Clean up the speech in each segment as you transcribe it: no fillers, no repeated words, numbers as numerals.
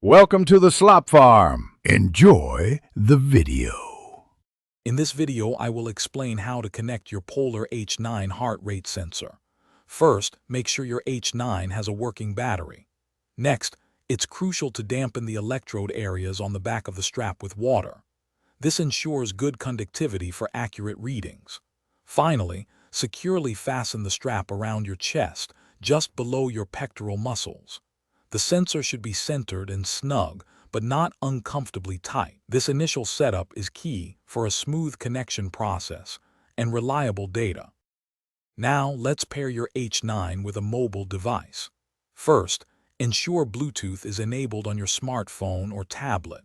Welcome to the Slop Farm. Enjoy the video. In this video, I will explain how to connect your Polar H9 heart rate sensor. First, make sure your H9 has a working battery. Next, it's crucial to dampen the electrode areas on the back of the strap with water. This ensures good conductivity for accurate readings. Finally, securely fasten the strap around your chest, just below your pectoral muscles. The sensor should be centered and snug, but not uncomfortably tight. This initial setup is key for a smooth connection process and reliable data. Now, let's pair your H9 with a mobile device. First, ensure Bluetooth is enabled on your smartphone or tablet.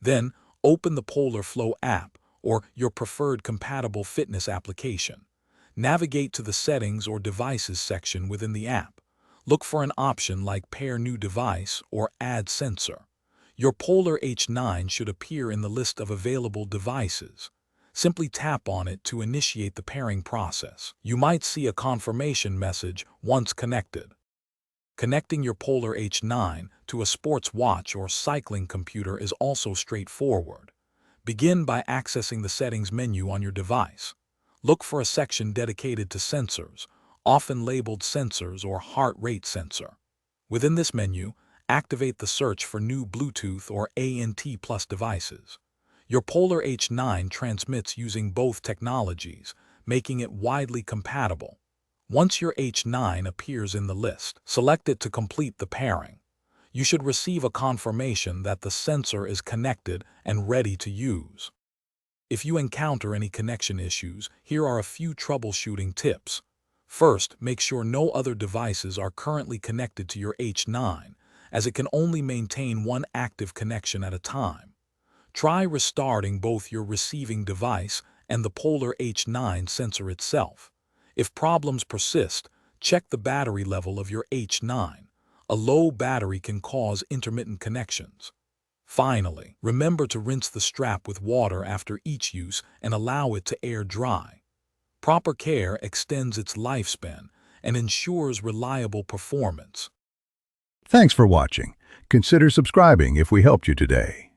Then, open the Polar Flow app or your preferred compatible fitness application. Navigate to the Settings or Devices section within the app. Look for an option like Pair New Device or Add Sensor. Your Polar H9 should appear in the list of available devices. Simply tap on it to initiate the pairing process. You might see a confirmation message once connected. Connecting your Polar H9 to a sports watch or cycling computer is also straightforward. Begin by accessing the Settings menu on your device. Look for a section dedicated to sensors, often labeled Sensors or Heart Rate Sensor. Within this menu, activate the search for new Bluetooth or ANT Plus devices. Your Polar H9 transmits using both technologies, making it widely compatible. Once your H9 appears in the list, select it to complete the pairing. You should receive a confirmation that the sensor is connected and ready to use. If you encounter any connection issues, here are a few troubleshooting tips. First, make sure no other devices are currently connected to your H9, as it can only maintain one active connection at a time. Try restarting both your receiving device and the Polar H9 sensor itself. If problems persist, check the battery level of your H9. A low battery can cause intermittent connections. Finally, remember to rinse the strap with water after each use and allow it to air dry. Proper care extends its lifespan and ensures reliable performance. Thanks for watching. Consider subscribing if we helped you today.